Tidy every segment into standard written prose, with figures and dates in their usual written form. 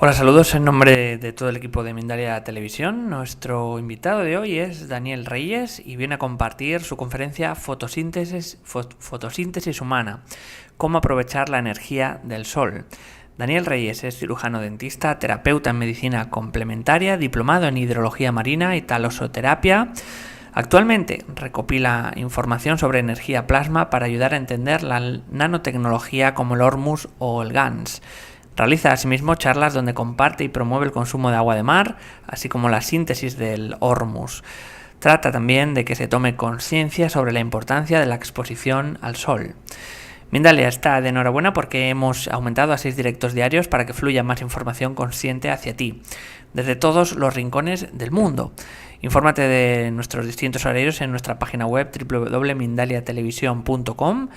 Hola, saludos en nombre de todo el equipo de Mindalia Televisión. Nuestro invitado de hoy es Daniel Reyes y viene a compartir su conferencia Fotosíntesis humana, cómo aprovechar la energía del sol. Daniel Reyes es cirujano dentista, terapeuta en medicina complementaria, diplomado en hidrología marina y talosoterapia. Actualmente recopila información sobre energía plasma para ayudar a entender la nanotecnología como el Hormuz o el GANS. Realiza asimismo charlas donde comparte y promueve el consumo de agua de mar, así como la síntesis del Hormuz. Trata también de que se tome conciencia sobre la importancia de la exposición al sol. Mindalia está de enhorabuena porque hemos aumentado a 6 directos diarios para que fluya más información consciente hacia ti, desde todos los rincones del mundo. Infórmate de nuestros distintos horarios en nuestra página web www.mindaliatelevisión.com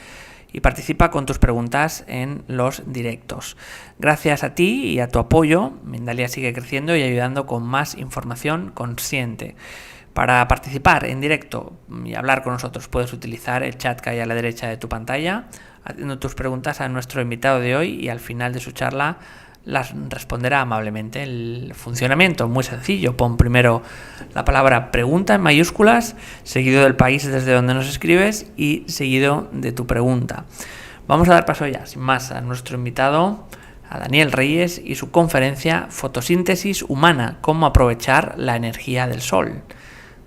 y participa con tus preguntas en los directos. Gracias a ti y a tu apoyo, Mindalia sigue creciendo y ayudando con más información consciente. Para participar en directo y hablar con nosotros puedes utilizar el chat que hay a la derecha de tu pantalla, haciendo tus preguntas a nuestro invitado de hoy y al final de su charla las responderá amablemente. El funcionamiento muy sencillo: pon primero la palabra pregunta en mayúsculas, seguido del país desde donde nos escribes y seguido de tu pregunta. Vamos a dar paso ya, sin más, a nuestro invitado, a Daniel Reyes y su conferencia Fotosíntesis humana, cómo aprovechar la energía del sol.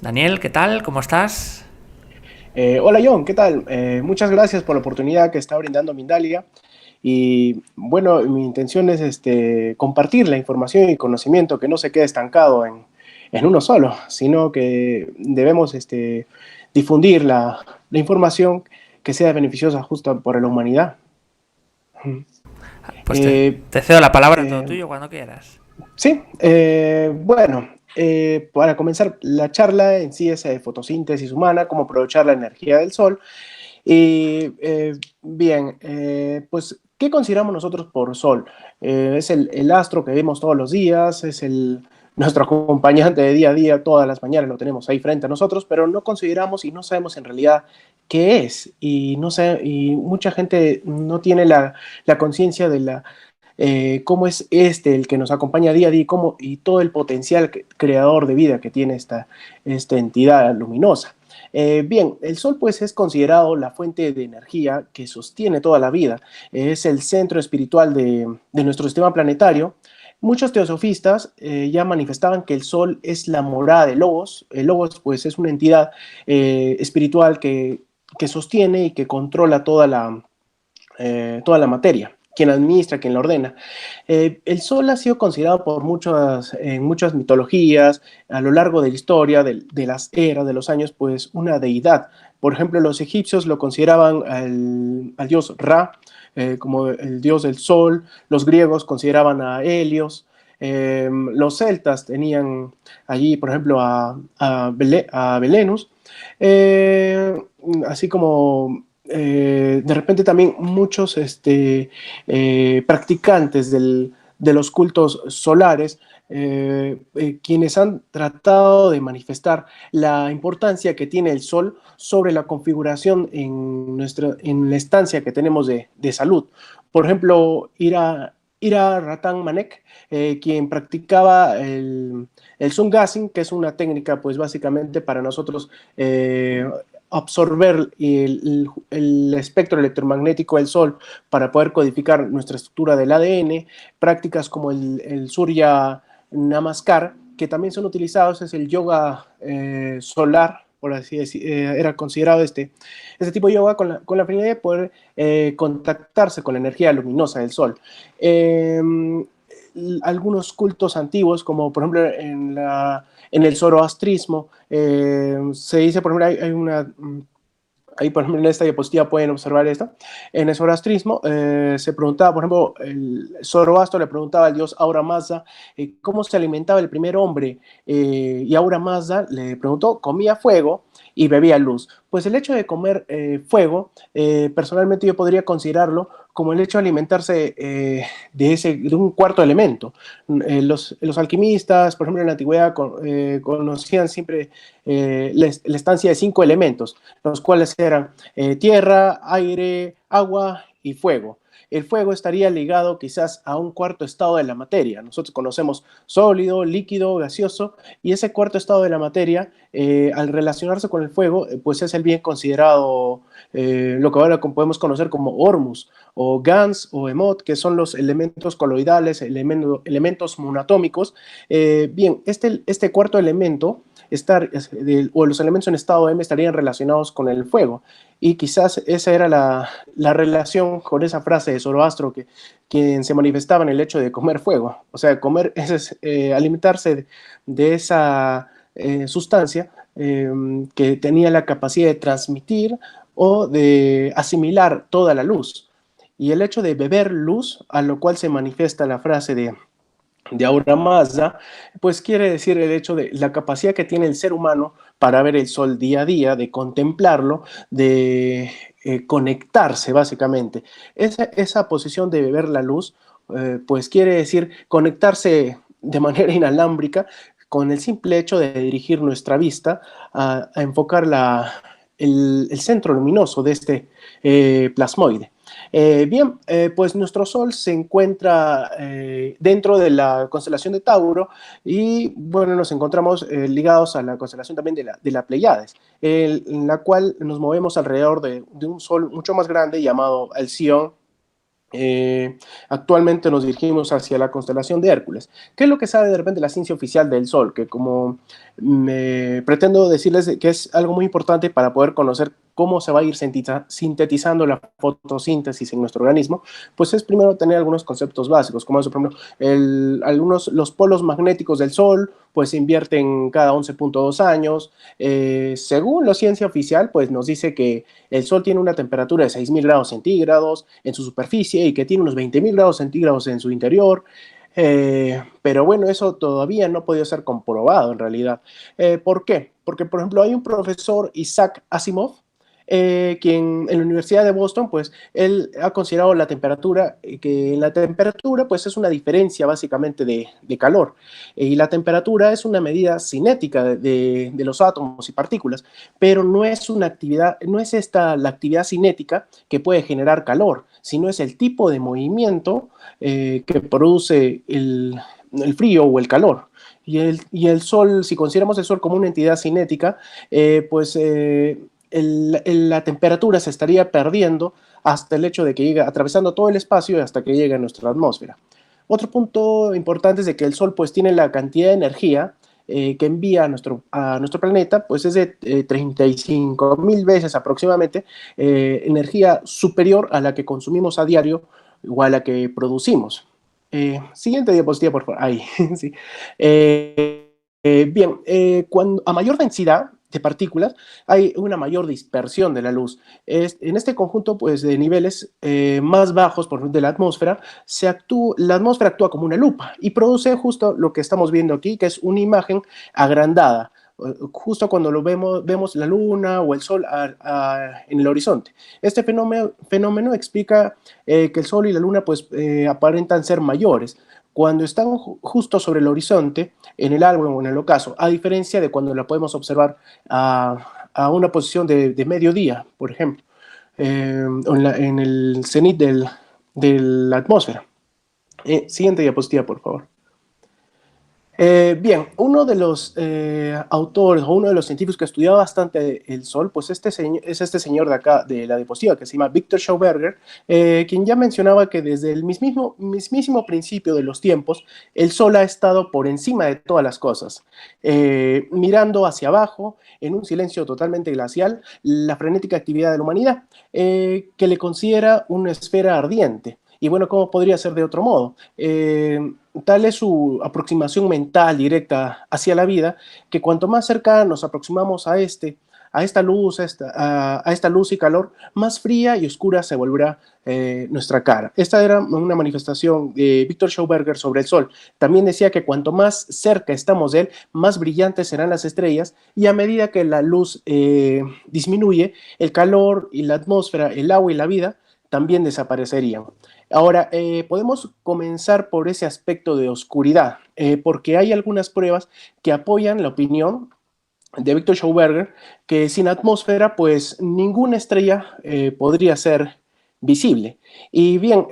Daniel, ¿qué tal? ¿Cómo estás? Hola John, ¿qué tal? Muchas gracias por la oportunidad que está brindando Mindalia. Y bueno, mi intención es compartir la información y conocimiento que no se quede estancado en uno solo, sino que debemos difundir la información que sea beneficiosa justo para la humanidad. Pues te cedo la palabra, todo tuyo, cuando quieras. Sí, bueno, para comenzar, la charla en sí es fotosíntesis humana, cómo aprovechar la energía del sol. Y bien, pues, ¿qué consideramos nosotros por sol? Es el astro que vemos todos los días, es nuestro acompañante de día a día, todas las mañanas lo tenemos ahí frente a nosotros, pero no consideramos y no sabemos en realidad qué es. Y, no sé, y mucha gente no tiene la conciencia de cómo es el que nos acompaña día a día y todo el potencial creador de vida que tiene esta entidad luminosa. Bien, el Sol pues es considerado la fuente de energía que sostiene toda la vida. Es el centro espiritual de nuestro sistema planetario. Muchos teosofistas ya manifestaban que el Sol es la morada de Logos. El Logos pues es una entidad espiritual que sostiene y que controla toda la materia, quien administra, quien la ordena. El Sol ha sido considerado en muchas mitologías, a lo largo de la historia, de las eras, de los años, pues una deidad. Por ejemplo, los egipcios lo consideraban al dios Ra, como el dios del sol. Los griegos consideraban a Helios. Los celtas tenían allí, por ejemplo, a Belenus. Así como de repente también muchos practicantes de los cultos solares, quienes han tratado de manifestar la importancia que tiene el sol sobre la configuración en la estancia que tenemos de salud. Por ejemplo, Ira Ratan Manek, quien practicaba el sun gazing, que es una técnica pues básicamente para nosotros absorber el espectro electromagnético del sol para poder codificar nuestra estructura del ADN. Prácticas como el Surya Namaskar, que también son utilizados, es el yoga solar, por así decir, era considerado este tipo de yoga con la finalidad de poder contactarse con la energía luminosa del sol. Algunos cultos antiguos, como por ejemplo en el zoroastrismo, se dice, por ejemplo, ahí por ejemplo en esta diapositiva pueden observar esto. En el zoroastrismo se preguntaba, por ejemplo, el Zoroastro le preguntaba al dios Ahura Mazda cómo se alimentaba el primer hombre, y Ahura Mazda le preguntó: comía fuego y bebía luz. Pues el hecho de comer fuego, personalmente yo podría considerarlo como el hecho de alimentarse de un cuarto elemento. Los alquimistas, por ejemplo, en la antigüedad conocían siempre la estancia de 5 elementos, los cuales eran tierra, aire, agua y fuego. El fuego estaría ligado quizás a un cuarto estado de la materia. Nosotros conocemos sólido, líquido, gaseoso, y ese cuarto estado de la materia, al relacionarse con el fuego, pues es el bien considerado lo que ahora podemos conocer como Hormuz, o Gans, o Emot, que son los elementos coloidales, elementos monoatómicos. Bien, este cuarto elemento, o los elementos en estado M estarían relacionados con el fuego. Y quizás esa era la relación con esa frase de Zoroastro, quien se manifestaba en el hecho de comer fuego. O sea, comer es alimentarse de esa sustancia que tenía la capacidad de transmitir o de asimilar toda la luz. Y el hecho de beber luz, a lo cual se manifiesta la frase de Ahura Mazda, pues quiere decir el hecho de la capacidad que tiene el ser humano para ver el sol día a día, de contemplarlo, de conectarse básicamente. Esa posición de beber la luz, pues quiere decir conectarse de manera inalámbrica con el simple hecho de dirigir nuestra vista a enfocar el centro luminoso de este plasmoide. Bien, pues nuestro Sol se encuentra dentro de la constelación de Tauro y bueno, nos encontramos ligados a la constelación también de la Pleiades, en la cual nos movemos alrededor de un Sol mucho más grande llamado Alción. Actualmente nos dirigimos hacia la constelación de Hércules. ¿Qué es lo que sabe de repente la ciencia oficial del Sol? Que como pretendo decirles que es algo muy importante para poder conocer cómo se va a ir sintetizando la fotosíntesis en nuestro organismo, pues es primero tener algunos conceptos básicos, como eso, por ejemplo, los polos magnéticos del Sol, pues se invierten cada 11.2 años. Según la ciencia oficial, pues nos dice que el Sol tiene una temperatura de 6.000 grados centígrados en su superficie y que tiene unos 20.000 grados centígrados en su interior. Pero bueno, eso todavía no ha podido ser comprobado en realidad. ¿Por qué? Porque, por ejemplo, hay un profesor, Isaac Asimov, quien en la Universidad de Boston, pues él ha considerado la temperatura, que la temperatura pues es una diferencia básicamente de calor, y la temperatura es una medida cinética de los átomos y partículas, pero no es una actividad, no es esta la actividad cinética que puede generar calor, sino es el tipo de movimiento que produce el frío o el calor. Y el Sol, si consideramos el Sol como una entidad cinética, pues la temperatura se estaría perdiendo hasta el hecho de que llegue atravesando todo el espacio y hasta que llegue a nuestra atmósfera. Otro punto importante es de que el Sol pues tiene la cantidad de energía que envía a nuestro planeta, pues es de 35.000 veces aproximadamente energía superior a la que consumimos a diario o a la que producimos. Siguiente diapositiva, por favor. Ahí, sí. Bien, a mayor densidad de partículas, hay una mayor dispersión de la luz. En este conjunto pues, de niveles más bajos por de la atmósfera, la atmósfera actúa como una lupa y produce justo lo que estamos viendo aquí, que es una imagen agrandada. Justo cuando vemos la luna o el sol en el horizonte. Este fenómeno explica que el sol y la luna pues, aparentan ser mayores cuando están justo sobre el horizonte, en el árbol o en el ocaso, a diferencia de cuando la podemos observar a una posición de mediodía, por ejemplo, en el cenit de la atmósfera. Siguiente diapositiva, por favor. Bien, uno de los autores o uno de los científicos que ha estudiado bastante el Sol, pues es este señor de acá, de la diapositiva, que se llama Victor Schauberger, quien ya mencionaba que desde el mismísimo principio de los tiempos, el Sol ha estado por encima de todas las cosas, mirando hacia abajo, en un silencio totalmente glacial, la frenética actividad de la humanidad, que le considera una esfera ardiente. Y bueno, ¿cómo podría ser de otro modo? Tal es su aproximación mental directa hacia la vida, que cuanto más cerca nos aproximamos a esta luz, a esta luz y calor, más fría y oscura se volverá nuestra cara. Esta era una manifestación de Victor Schauberger sobre el Sol. También decía que cuanto más cerca estamos de él, más brillantes serán las estrellas, y a medida que la luz disminuye, el calor y la atmósfera, el agua y la vida también desaparecerían. Ahora, podemos comenzar por ese aspecto de oscuridad, porque hay algunas pruebas que apoyan la opinión de Victor Schauberger, que sin atmósfera, pues ninguna estrella podría ser visible. Y bien,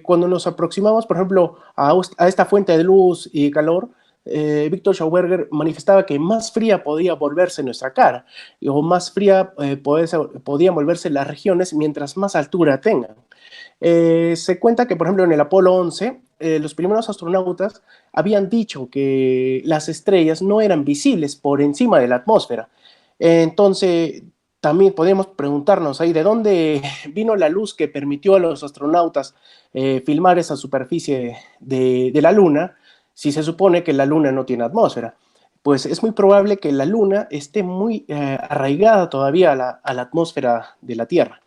cuando nos aproximamos, por ejemplo, a esta fuente de luz y calor, Victor Schauberger manifestaba que más fría podía volverse nuestra cara, o más fría podían volverse las regiones mientras más altura tengan. Se cuenta que, por ejemplo, en el Apolo 11, los primeros astronautas habían dicho que las estrellas no eran visibles por encima de la atmósfera. Entonces, también podemos preguntarnos ahí de dónde vino la luz que permitió a los astronautas filmar esa superficie de la Luna, si se supone que la Luna no tiene atmósfera. Pues es muy probable que la Luna esté muy arraigada todavía a la atmósfera de la Tierra.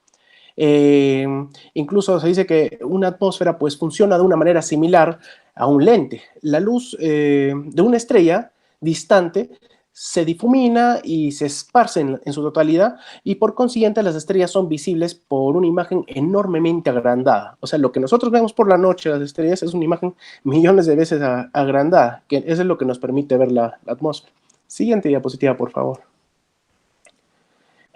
Eh, Incluso se dice que una atmósfera pues funciona de una manera similar a un lente. La luz de una estrella distante se difumina y se esparce en su totalidad y por consiguiente las estrellas son visibles por una imagen enormemente agrandada. O sea, lo que nosotros vemos por la noche, las estrellas, es una imagen millones de veces agrandada, que eso es lo que nos permite ver la atmósfera. Siguiente diapositiva, por favor.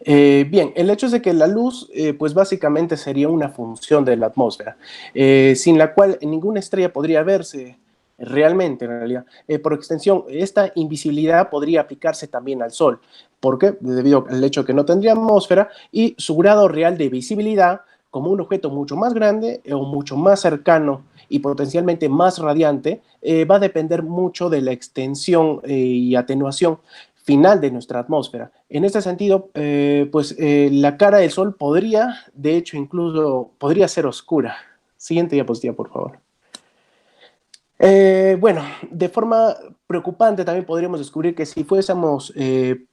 Bien, el hecho es de que la luz, pues básicamente sería una función de la atmósfera, sin la cual ninguna estrella podría verse realmente, en realidad. Por extensión, esta invisibilidad podría aplicarse también al Sol. ¿Por qué? Debido al hecho de que no tendría atmósfera y su grado real de visibilidad, como un objeto mucho más grande o mucho más cercano y potencialmente más radiante, va a depender mucho de la extensión y atenuación final de nuestra atmósfera. En este sentido, la cara del Sol podría, de hecho, incluso podría ser oscura. Siguiente diapositiva, por favor. Bueno, de forma preocupante también podríamos descubrir que si fuésemos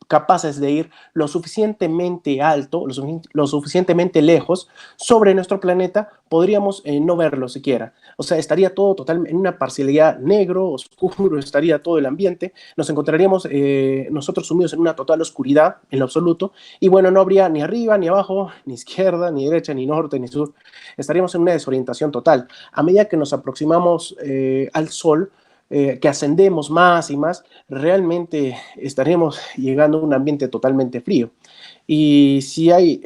capaces de ir lo suficientemente alto, lo suficientemente lejos sobre nuestro planeta, podríamos no verlo siquiera. O sea, estaría todo totalmente en una parcialidad negro, oscuro, estaría todo el ambiente, nos encontraríamos nosotros sumidos en una total oscuridad, en lo absoluto, y bueno, no habría ni arriba, ni abajo, ni izquierda, ni derecha, ni norte, ni sur. Estaríamos en una desorientación total. A medida que nos aproximamos al Sol, que ascendemos más y más, realmente estaríamos llegando a un ambiente totalmente frío. Y si hay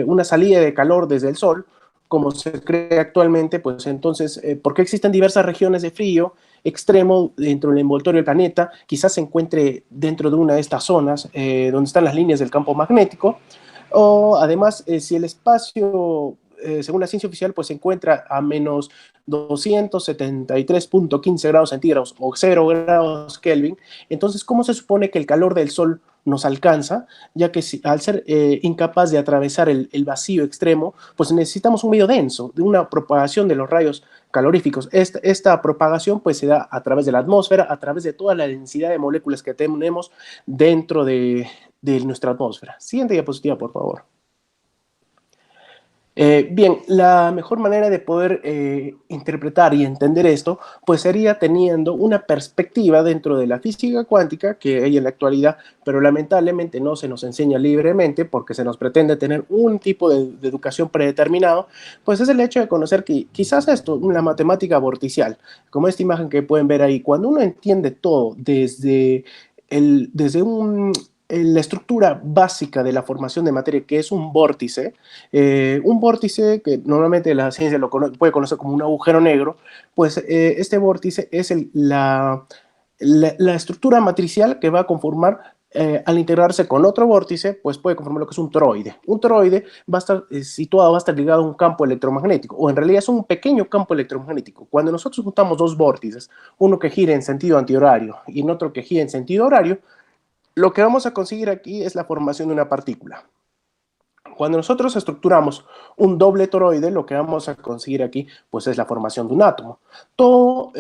una salida de calor desde el Sol, como se cree actualmente, pues entonces, ¿por qué existen diversas regiones de frío extremo dentro del envoltorio del planeta? Quizás se encuentre dentro de una de estas zonas donde están las líneas del campo magnético, o además, si el espacio según la ciencia oficial, pues se encuentra a menos 273.15 grados centígrados o 0 grados Kelvin. Entonces, ¿cómo se supone que el calor del Sol nos alcanza? Ya que al ser incapaz de atravesar el vacío extremo, pues necesitamos un medio denso, de una propagación de los rayos caloríficos. Esta propagación pues se da a través de la atmósfera, a través de toda la densidad de moléculas que tenemos dentro de nuestra atmósfera. Siguiente diapositiva, por favor. Bien, la mejor manera de poder interpretar y entender esto, pues sería teniendo una perspectiva dentro de la física cuántica que hay en la actualidad, pero lamentablemente no se nos enseña libremente porque se nos pretende tener un tipo de educación predeterminado, pues es el hecho de conocer que quizás esto, una matemática vorticial, como esta imagen que pueden ver ahí, cuando uno entiende todo desde la estructura básica de la formación de materia, que es un vórtice que normalmente la ciencia puede conocer como un agujero negro, pues este vórtice es la estructura matricial que va a conformar, al integrarse con otro vórtice, pues puede conformar lo que es un toroide. Un toroide va a estar situado, va a estar ligado a un campo electromagnético, o en realidad es un pequeño campo electromagnético. Cuando nosotros juntamos dos vórtices, uno que gira en sentido antihorario y en otro que gira en sentido horario, lo que vamos a conseguir aquí es la formación de una partícula. Cuando nosotros estructuramos un doble toroide, lo que vamos a conseguir aquí pues es la formación de un átomo. Todo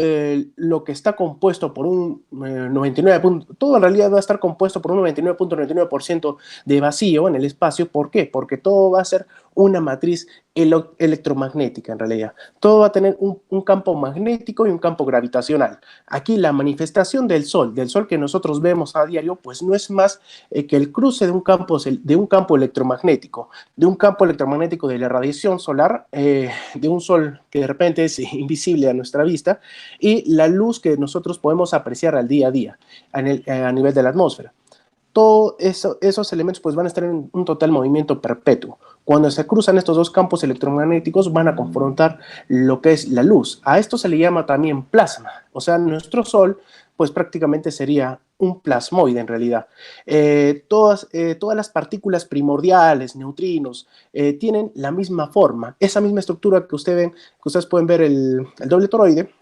lo que está compuesto por un 99, todo en realidad va a estar compuesto por un 99.99% de vacío en el espacio. ¿Por qué? Porque todo va a ser una matriz electromagnética en realidad. Todo va a tener un campo magnético y un campo gravitacional. Aquí la manifestación del Sol que nosotros vemos a diario, pues no es más que el cruce de un campo electromagnético. de un campo electromagnético de la radiación solar, de un sol que de repente es invisible a nuestra vista, y la luz que nosotros podemos apreciar al día a día a nivel de la atmósfera. Todos esos elementos pues van a estar en un total movimiento perpetuo. Cuando se cruzan estos dos campos electromagnéticos van a confrontar lo que es la luz. A esto se le llama también plasma. O sea, nuestro Sol pues prácticamente sería un plasmoide en realidad. Todas las partículas primordiales, neutrinos, tienen la misma forma, esa misma estructura que ustedes pueden ver el doble toroide,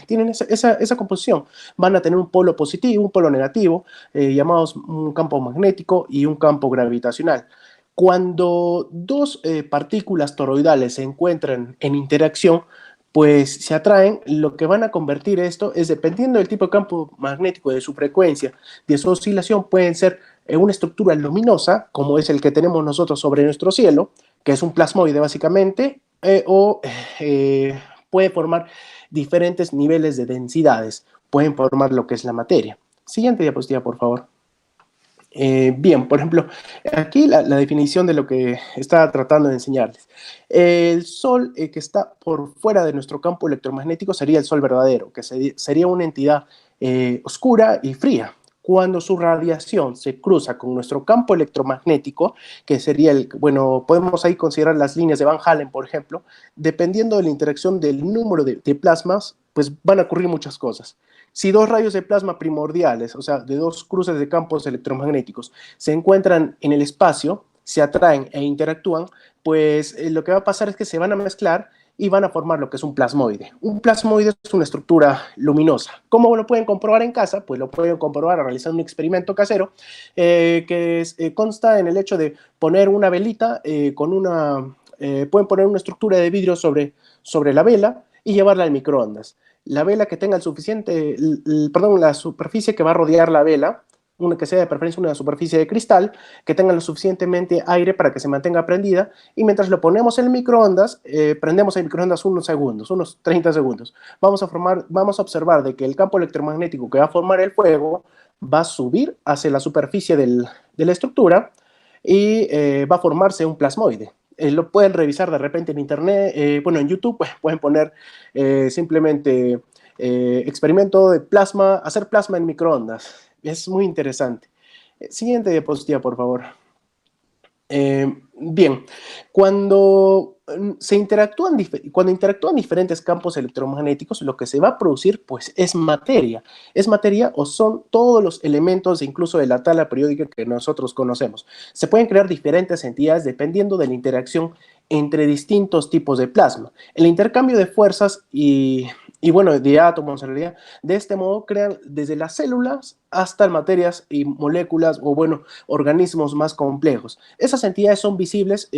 tienen esa composición. Van a tener un polo positivo, un polo negativo, llamados un campo magnético y un campo gravitacional. Cuando dos partículas toroidales se encuentran en interacción, pues se atraen. Lo que van a convertir esto es, dependiendo del tipo de campo magnético, de su frecuencia, de su oscilación, pueden ser una estructura luminosa, como es el que tenemos nosotros sobre nuestro cielo, que es un plasmoide básicamente, o puede formar diferentes niveles de densidades, pueden formar lo que es la materia. Siguiente diapositiva, por favor. Bien, por ejemplo, aquí la definición de lo que estaba tratando de enseñarles. El Sol que está por fuera de nuestro campo electromagnético sería el Sol verdadero, que sería una entidad oscura y fría. Cuando su radiación se cruza con nuestro campo electromagnético, que sería bueno, podemos ahí considerar las líneas de Van Allen, por ejemplo, dependiendo de la interacción del número de plasmas, pues van a ocurrir muchas cosas. Si dos rayos de plasma primordiales, o sea, de dos cruces de campos electromagnéticos, se encuentran en el espacio, se atraen e interactúan, pues lo que va a pasar es que se van a mezclar y van a formar lo que es un plasmoide. Un plasmoide es una estructura luminosa. ¿Cómo lo pueden comprobar en casa? Pues lo pueden comprobar realizando un experimento casero consta en el hecho de poner una velita pueden poner una estructura de vidrio sobre la vela y llevarla al microondas. La vela que tenga la superficie que va a rodear la vela, que sea de preferencia una superficie de cristal, que tenga lo suficientemente aire para que se mantenga prendida, y mientras lo ponemos en el microondas, prendemos el microondas unos 30 segundos. Vamos a observar de que el campo electromagnético que va a formar el fuego va a subir hacia la superficie de la estructura y va a formarse un plasmoide. Lo pueden revisar de repente en internet, en YouTube pues, pueden poner simplemente experimento de hacer plasma en microondas. Es muy interesante. Siguiente diapositiva, por favor. Bien, cuando interactúan diferentes campos electromagnéticos, lo que se va a producir pues es materia. Es materia o son todos los elementos incluso de la tabla periódica que nosotros conocemos. Se pueden crear diferentes entidades dependiendo de la interacción entre distintos tipos de plasma. El intercambio de fuerzas bueno, de átomos en realidad, de este modo crean desde las células hasta materias y moléculas o bueno, organismos más complejos. Esas entidades son visibles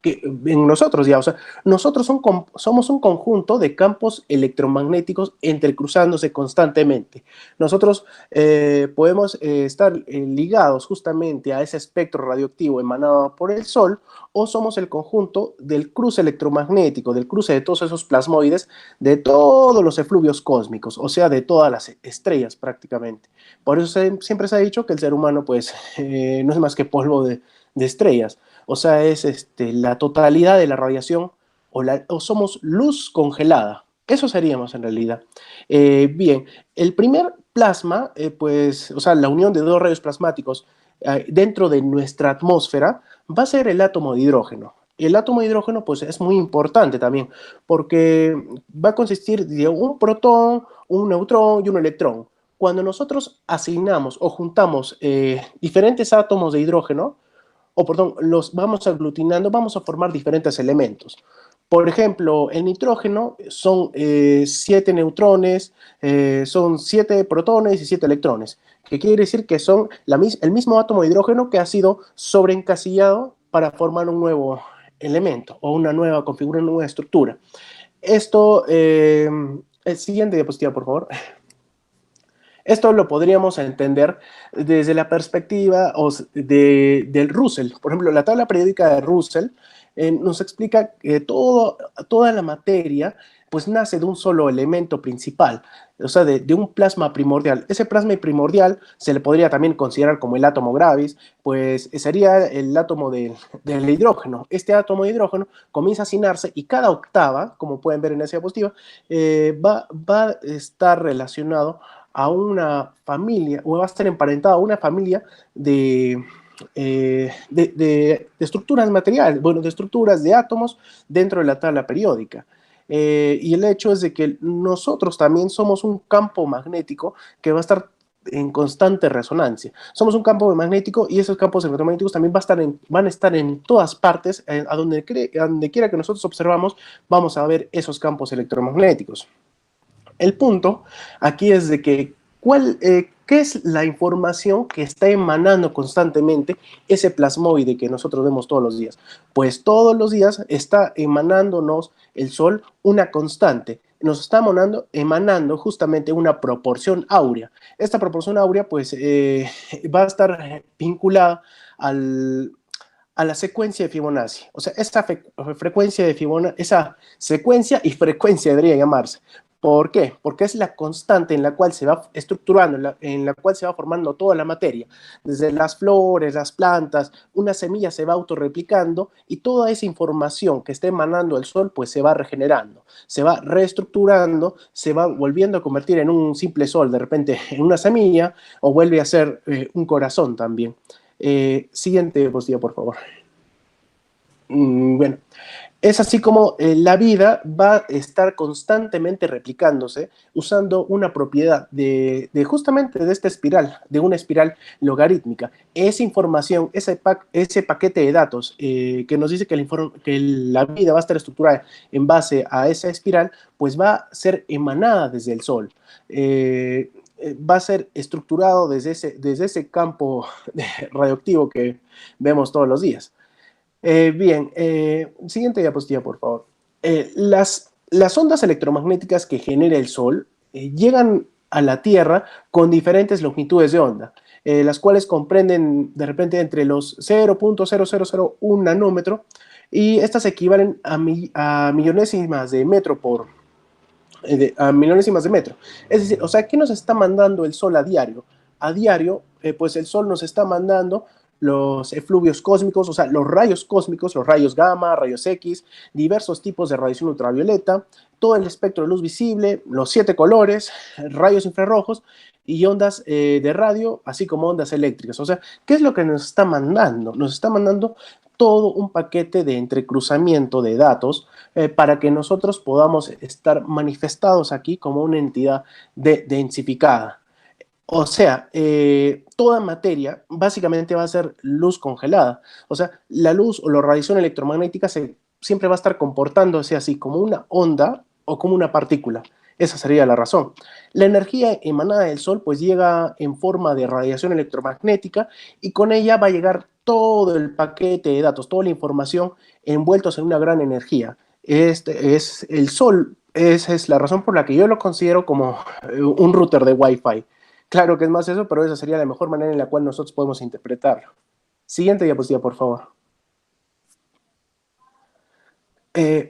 en nosotros ya, o sea, nosotros somos un conjunto de campos electromagnéticos entrecruzándose constantemente. Nosotros podemos estar ligados justamente a ese espectro radioactivo emanado por el Sol, o somos el conjunto del cruce electromagnético, del cruce de todos esos plasmoides, de todos los efluvios cósmicos, o sea, de todas las estrellas prácticamente. Por eso siempre se ha dicho que el ser humano pues no es más que polvo de estrellas. O sea, es la totalidad de la radiación o somos luz congelada. Eso seríamos en realidad. Bien, el primer plasma, o sea, la unión de dos rayos plasmáticos dentro de nuestra atmósfera va a ser el átomo de hidrógeno. El átomo de hidrógeno pues es muy importante también porque va a consistir de un protón, un neutrón y un electrón. Cuando nosotros asignamos o juntamos diferentes átomos de hidrógeno, los vamos aglutinando, vamos a formar diferentes elementos. Por ejemplo, el nitrógeno son 7 neutrones, son 7 protones y 7 electrones, que quiere decir que son el mismo átomo de hidrógeno que ha sido sobreencasillado para formar un nuevo elemento o una nueva estructura. Esto, el siguiente diapositiva, por favor. Esto lo podríamos entender desde la perspectiva del Russell. Por ejemplo, la tabla periódica de Russell nos explica que toda la materia pues nace de un solo elemento principal, o sea, de un plasma primordial. Ese plasma primordial se le podría también considerar como el átomo gravis, pues sería el átomo del hidrógeno. Este átomo de hidrógeno comienza a hacinarse y cada octava, como pueden ver en esa diapositiva, va a estar relacionado a una familia, o va a estar emparentado a una familia de estructuras materiales, bueno, de estructuras de átomos dentro de la tabla periódica. Y el hecho es de que nosotros también somos un campo magnético que va a estar en constante resonancia. Somos un campo magnético y esos campos electromagnéticos también van a estar en todas partes, a donde quiera que nosotros observamos, vamos a ver esos campos electromagnéticos. El punto aquí es de que ¿qué es la información que está emanando constantemente ese plasmoide que nosotros vemos todos los días? Pues todos los días está emanándonos el Sol una constante. Nos está emanando justamente una proporción áurea. Esta proporción áurea pues va a estar vinculada a la secuencia de Fibonacci. O sea, esta frecuencia de Fibonacci, esa secuencia y frecuencia debería llamarse. ¿Por qué? Porque es la constante en la cual se va estructurando, en la cual se va formando toda la materia. Desde las flores, las plantas, una semilla se va autorreplicando y toda esa información que está emanando el Sol pues se va regenerando, se va reestructurando, se va volviendo a convertir en un simple Sol, de repente en una semilla, o vuelve a ser un corazón también. Siguiente diapositiva, por favor. Bueno, es así como la vida va a estar constantemente replicándose usando una propiedad justamente de esta espiral, de una espiral logarítmica. Esa información, ese paquete de datos que nos dice que la vida va a estar estructurada en base a esa espiral, pues va a ser emanada desde el Sol. Va a ser estructurado desde ese campo radioactivo que vemos todos los días. Bien, siguiente diapositiva, por favor. Las ondas electromagnéticas que genera el Sol llegan a la Tierra con diferentes longitudes de onda, las cuales comprenden de repente entre los 0.0001 nanómetro y estas equivalen a millonésimas de metro a millonésimas de metro. Es decir, o sea, ¿qué nos está mandando el Sol a diario? A diario, pues el Sol nos está mandando los efluvios cósmicos, o sea, los rayos cósmicos, los rayos gamma, rayos X, diversos tipos de radiación ultravioleta, todo el espectro de luz visible, los 7 colores, rayos infrarrojos y ondas de radio, así como ondas eléctricas. O sea, ¿qué es lo que nos está mandando? Nos está mandando todo un paquete de entrecruzamiento de datos para que nosotros podamos estar manifestados aquí como una entidad densificada. O sea, toda materia básicamente va a ser luz congelada. O sea, la luz o la radiación electromagnética siempre va a estar comportándose así, como una onda o como una partícula. Esa sería la razón. La energía emanada del Sol pues llega en forma de radiación electromagnética y con ella va a llegar todo el paquete de datos, toda la información envueltos en una gran energía. Este es el Sol, esa es la razón por la que yo lo considero como un router de Wi-Fi. Claro que es más eso, pero esa sería la mejor manera en la cual nosotros podemos interpretarlo. Siguiente diapositiva, por favor.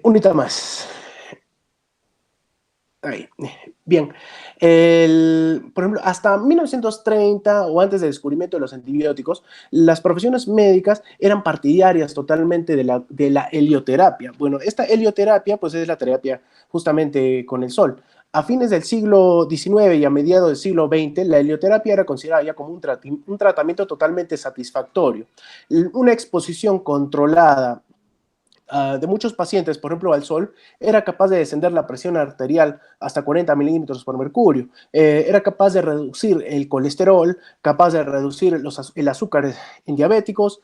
Unita más. Ahí. Bien. Por ejemplo, hasta 1930 o antes del descubrimiento de los antibióticos, las profesiones médicas eran partidarias totalmente de la helioterapia. Bueno, esta helioterapia pues es la terapia justamente con el sol. A fines del siglo XIX y a mediados del siglo XX, la helioterapia era considerada ya como un tratamiento totalmente satisfactorio. Una exposición controlada de muchos pacientes, por ejemplo, al sol, era capaz de descender la presión arterial hasta 40 milímetros por mercurio, era capaz de reducir el colesterol, capaz de reducir el azúcar en diabéticos,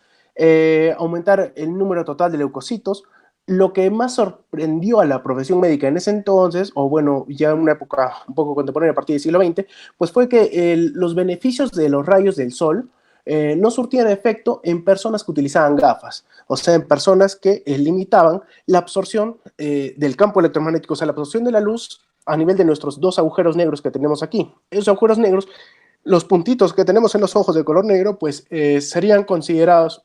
aumentar el número total de leucocitos. Lo que más sorprendió a la profesión médica en ese entonces, o bueno, ya en una época un poco contemporánea a partir del siglo XX, pues fue que los beneficios de los rayos del sol no surtían efecto en personas que utilizaban gafas, o sea, en personas que limitaban la absorción del campo electromagnético, o sea, la absorción de la luz a nivel de nuestros dos agujeros negros que tenemos aquí. Esos agujeros negros, los puntitos que tenemos en los ojos de color negro, pues serían considerados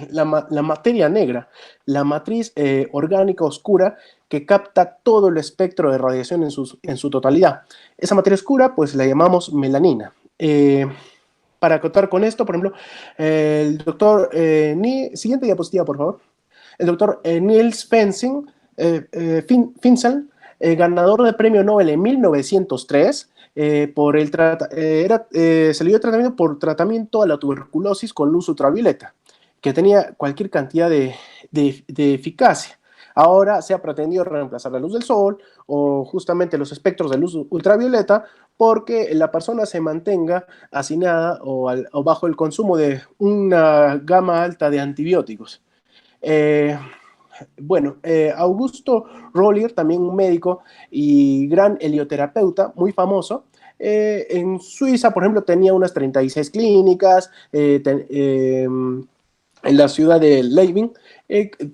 la materia negra, la matriz orgánica oscura que capta todo el espectro de radiación en su totalidad. Esa materia oscura, pues la llamamos melanina. Para acotar con esto, por ejemplo, el doctor, siguiente diapositiva, por favor. El doctor Niels Finzel, ganador del premio Nobel en 1903, se le dio tratamiento por tratamiento a la tuberculosis con luz ultravioleta, que tenía cualquier cantidad de eficacia. Ahora se ha pretendido reemplazar la luz del sol o justamente los espectros de luz ultravioleta porque la persona se mantenga hacinada o bajo el consumo de una gama alta de antibióticos. Bueno, Augusto Rollier, también un médico y gran helioterapeuta, muy famoso. En Suiza, por ejemplo, tenía unas 36 clínicas, en la ciudad de Leibniz,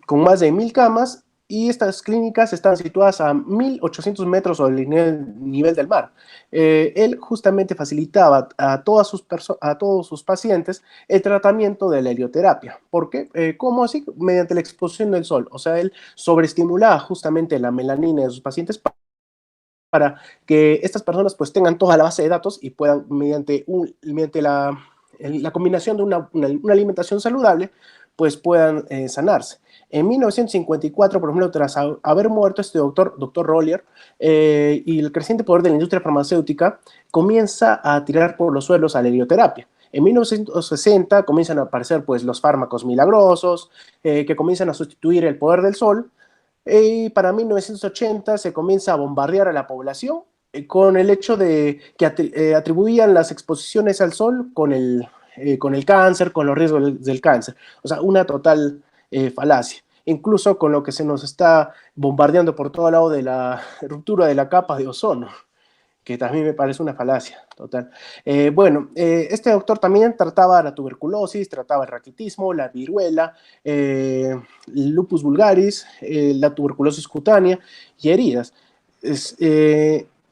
con más de 1000 camas, y estas clínicas están situadas a 1800 metros sobre el nivel del mar. Él justamente facilitaba a todos sus pacientes el tratamiento de la helioterapia. ¿Por qué? ¿Cómo así? Mediante la exposición del sol. O sea, él sobreestimulaba justamente la melanina de sus pacientes para que estas personas pues tengan toda la base de datos y puedan, mediante la combinación de una alimentación saludable, pues puedan sanarse. En 1954, por ejemplo, tras haber muerto este doctor Rollier, y el creciente poder de la industria farmacéutica, comienza a tirar por los suelos a la helioterapia. En 1960 comienzan a aparecer pues, los fármacos milagrosos, que comienzan a sustituir el poder del sol, y para 1980 se comienza a bombardear a la población con el hecho de que atribuían las exposiciones al sol con el cáncer, con los riesgos del cáncer. O sea, una total falacia. Incluso con lo que se nos está bombardeando por todo lado de la ruptura de la capa de ozono, que también me parece una falacia total. Bueno, este doctor también trataba la tuberculosis, trataba el raquitismo, la viruela, el lupus vulgaris, la tuberculosis cutánea y heridas.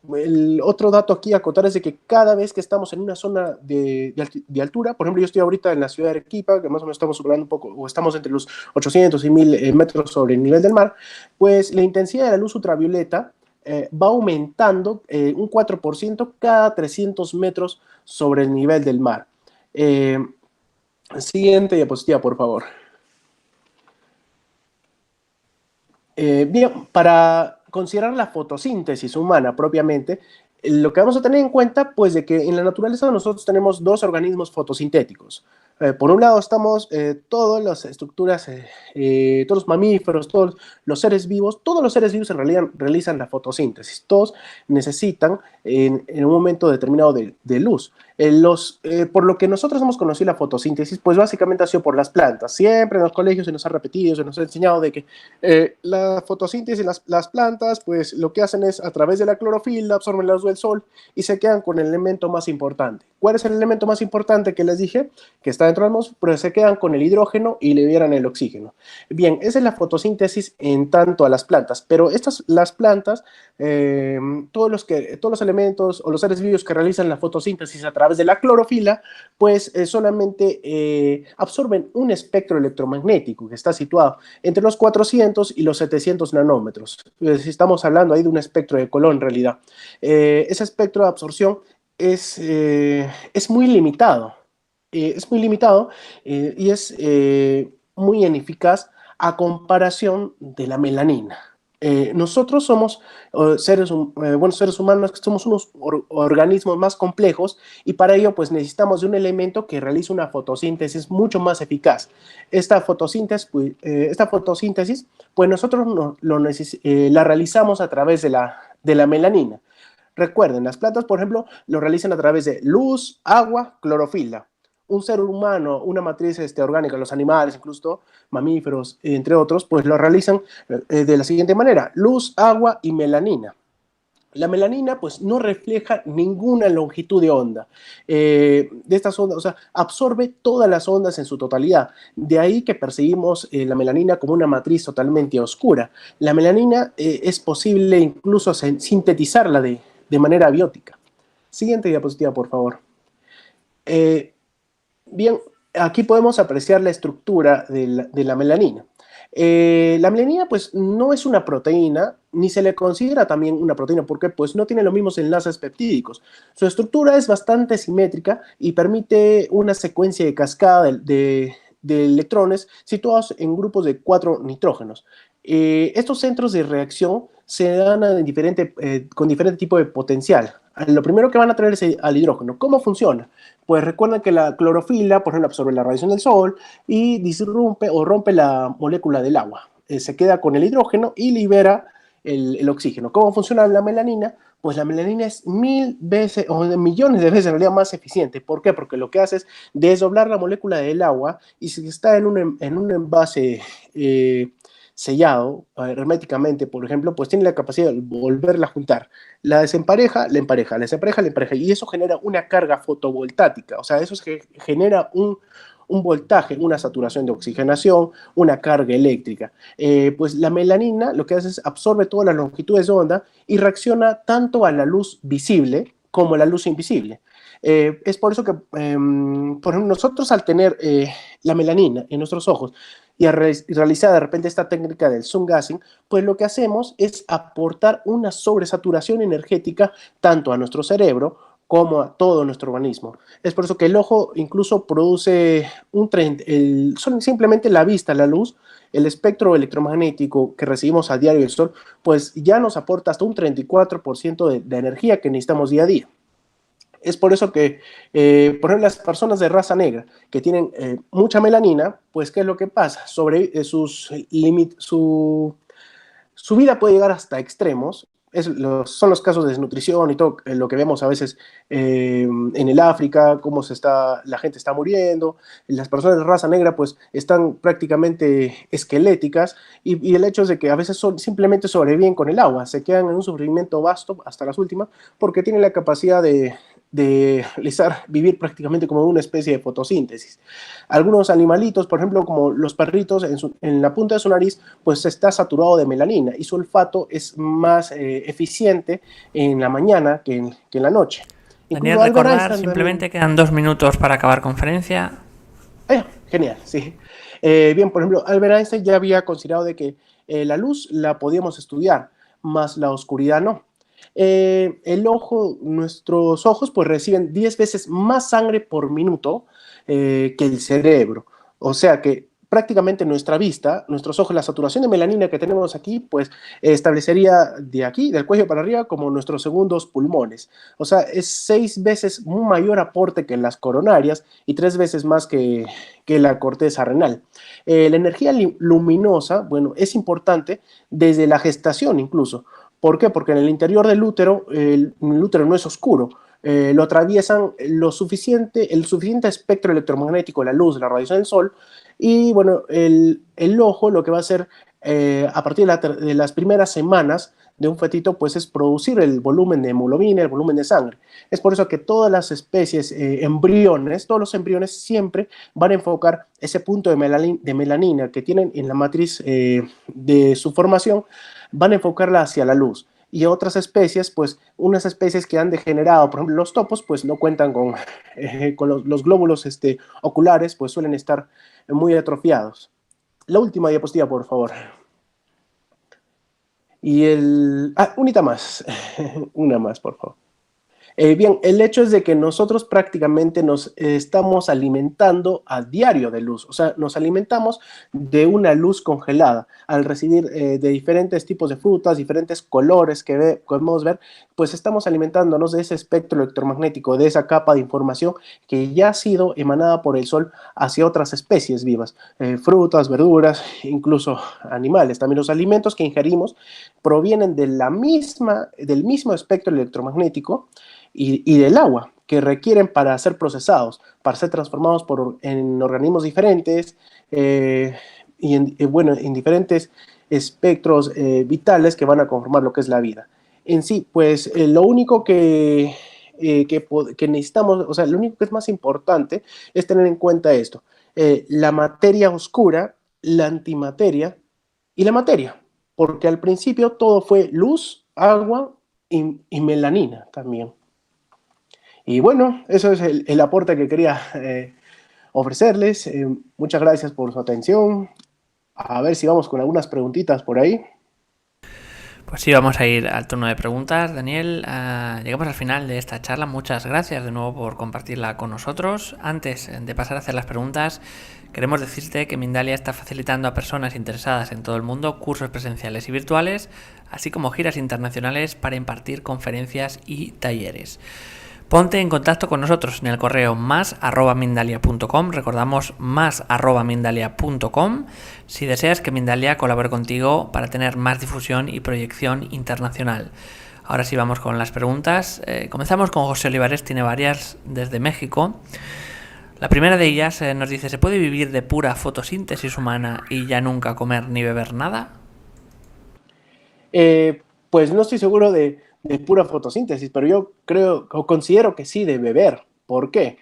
El otro dato aquí a acotar es de que cada vez que estamos en una zona de altura, por ejemplo, yo estoy ahorita en la ciudad de Arequipa, que más o menos estamos superando un poco, o estamos entre los 800 y 1000 metros sobre el nivel del mar, pues la intensidad de la luz ultravioleta va aumentando un 4% cada 300 metros sobre el nivel del mar. Siguiente diapositiva, por favor. Bien, para considerar la fotosíntesis humana propiamente, lo que vamos a tener en cuenta, pues, de que en la naturaleza nosotros tenemos dos organismos fotosintéticos. Por un lado estamos todas las estructuras, todos los mamíferos, todos los seres vivos en realidad realizan la fotosíntesis. Todos necesitan en un momento determinado de luz. Por lo que nosotros hemos conocido la fotosíntesis, pues básicamente ha sido por las plantas. Siempre en los colegios se nos ha repetido, se nos ha enseñado de que la fotosíntesis, las plantas, pues lo que hacen es a través de la clorofila absorben la luz del sol y se quedan con el elemento más importante. ¿Cuál es el elemento más importante que les dije? Que está dentro de la atmósfera, pero se quedan con el hidrógeno y liberan el oxígeno. Bien, esa es la fotosíntesis en tanto a las plantas, pero las plantas, todos los elementos o los seres vivos que realizan la fotosíntesis a través de la clorofila, pues solamente absorben un espectro electromagnético que está situado entre los 400 y los 700 nanómetros. Estamos hablando ahí de un espectro de color en realidad. Ese espectro de absorción es muy limitado. Es muy limitado y es muy ineficaz a comparación de la melanina. Nosotros somos seres humanos, que somos unos organismos más complejos y para ello pues necesitamos de un elemento que realice una fotosíntesis mucho más eficaz. Esta fotosíntesis pues nosotros la realizamos a través de la melanina. Recuerden, las plantas, por ejemplo, lo realizan a través de luz, agua, clorofila. Un ser humano, una matriz orgánica, los animales, incluso mamíferos, entre otros, pues lo realizan de la siguiente manera: luz, agua y melanina. La melanina pues no refleja ninguna longitud de onda de estas ondas, o sea, absorbe todas las ondas en su totalidad. De ahí que percibimos la melanina como una matriz totalmente oscura. La melanina es posible incluso sintetizarla de manera abiótica. Siguiente diapositiva, por favor. Bien, aquí podemos apreciar la estructura de la melanina. La melanina pues no es una proteína, ni se le considera también una proteína, porque pues no tiene los mismos enlaces peptídicos. Su estructura es bastante simétrica y permite una secuencia de cascada de electrones situados en grupos de 4 nitrógenos. Estos centros de reacción se dan con diferente tipo de potencial. Lo primero que van a traer es al hidrógeno. ¿Cómo funciona? Pues recuerden que la clorofila, por ejemplo, absorbe la radiación del sol y disrumpe o rompe la molécula del agua. Se queda con el hidrógeno y libera el oxígeno. ¿Cómo funciona la melanina? Pues la melanina es 1000 veces o millones de veces en realidad más eficiente. ¿Por qué? Porque lo que hace es desdoblar la molécula del agua y si está en un envase sellado herméticamente, por ejemplo, pues tiene la capacidad de volverla a juntar. La desempareja, la empareja, la desempareja, la empareja, y eso genera una carga fotovoltáica, o sea, eso genera un voltaje, una saturación de oxigenación, una carga eléctrica. Pues la melanina lo que hace es absorbe todas las longitudes de onda y reacciona tanto a la luz visible como a la luz invisible. Es por eso que, por ejemplo, nosotros al tener la melanina en nuestros ojos y a realizar de repente esta técnica del zoom gassing, pues lo que hacemos es aportar una sobresaturación energética tanto a nuestro cerebro como a todo nuestro organismo. Es por eso que el ojo incluso produce simplemente la vista, la luz, el espectro electromagnético que recibimos a diario del sol, pues ya nos aporta hasta un 34% de energía que necesitamos día a día. Es por eso que, por ejemplo, las personas de raza negra que tienen mucha melanina, pues, ¿qué es lo que pasa? Su vida puede llegar hasta extremos. Son los casos de desnutrición y todo lo que vemos a veces en el África, cómo la gente está muriendo. Las personas de raza negra pues están prácticamente esqueléticas y el hecho es de que a veces simplemente sobreviven con el agua, se quedan en un sufrimiento vasto hasta las últimas porque tienen la capacidad de vivir prácticamente como una especie de fotosíntesis. Algunos animalitos, por ejemplo, como los perritos, en la punta de su nariz, pues está saturado de melanina y su olfato es más eficiente en la mañana que en la noche. Daniel, Incluso Albert recordar, Einstein también. simplemente quedan 2 minutos para acabar conferencia. Genial, sí. Bien, por ejemplo, Albert Einstein ya había considerado de que la luz la podíamos estudiar, más la oscuridad no. Nuestros ojos pues reciben 10 veces más sangre por minuto que el cerebro. O sea que prácticamente nuestra vista, nuestros ojos, la saturación de melanina que tenemos aquí, pues establecería de aquí, del cuello para arriba, como nuestros segundos pulmones. O sea, es 6 veces un mayor aporte que las coronarias y 3 veces más que la corteza renal. La energía luminosa, bueno, es importante desde la gestación incluso. ¿Por qué? Porque en el interior del útero, el útero no es oscuro, lo atraviesan el suficiente espectro electromagnético, la luz, la radiación del sol, y bueno, el ojo lo que va a hacer a partir de las primeras semanas de un fetito, pues es producir el volumen de hemoglobina, el volumen de sangre. Es por eso que todas las especies todos los embriones siempre van a enfocar ese punto de melanina que tienen en la matriz de su formación, van a enfocarla hacia la luz. Y otras especies, pues unas especies que han degenerado, por ejemplo los topos, pues no cuentan con los glóbulos oculares, pues suelen estar muy atrofiados. La última diapositiva, por favor. Unita más, una más, por favor. Bien, el hecho es de que nosotros prácticamente nos estamos alimentando a diario de luz, o sea, nos alimentamos de una luz congelada. Al recibir de diferentes tipos de frutas, diferentes colores que podemos ver, pues estamos alimentándonos de ese espectro electromagnético, de esa capa de información que ya ha sido emanada por el sol hacia otras especies vivas, frutas, verduras, incluso animales. También los alimentos que ingerimos provienen del mismo espectro electromagnético y del agua que requieren para ser procesados, para ser transformados en organismos diferentes en diferentes espectros vitales que van a conformar lo que es la vida. En sí, pues lo único que necesitamos, o sea, lo único que es más importante es tener en cuenta esto, la materia oscura, la antimateria y la materia, porque al principio todo fue luz, agua y melanina también. Y bueno, eso es el aporte que quería ofrecerles. Muchas gracias por su atención. A ver si vamos con algunas preguntitas por ahí. Pues sí, vamos a ir al turno de preguntas, Daniel. Llegamos al final de esta charla. Muchas gracias de nuevo por compartirla con nosotros. Antes de pasar a hacer las preguntas, queremos decirte que Mindalia está facilitando a personas interesadas en todo el mundo cursos presenciales y virtuales, así como giras internacionales para impartir conferencias y talleres. Ponte en contacto con nosotros en el correo más@mindalia.com. Recordamos más@mindalia.com si deseas que Mindalia colabore contigo para tener más difusión y proyección internacional. Ahora sí vamos con las preguntas. Comenzamos con José Olivares, tiene varias desde México. La primera de ellas nos dice: ¿se puede vivir de pura fotosíntesis humana y ya nunca comer ni beber nada? Pues no estoy seguro de pura fotosíntesis, pero yo creo o considero que sí de beber. ¿Por qué?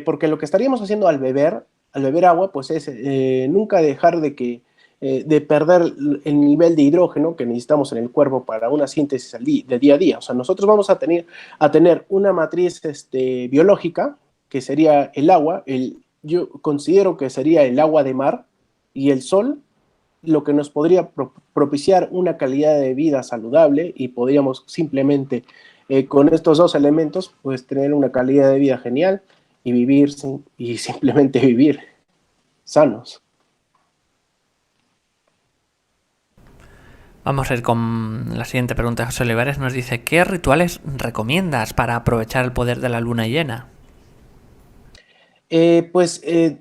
Porque lo que estaríamos haciendo al beber agua, pues es nunca dejar de perder el nivel de hidrógeno que necesitamos en el cuerpo para una síntesis de día a día. O sea, nosotros vamos a tener una matriz biológica, que sería el agua. Yo considero que sería el agua de mar y el sol, lo que nos podría propiciar una calidad de vida saludable, y podríamos simplemente con estos dos elementos pues tener una calidad de vida genial y simplemente vivir sanos. Vamos a ir con la siguiente pregunta. José Olivares nos dice: ¿qué rituales recomiendas para aprovechar el poder de la luna llena? De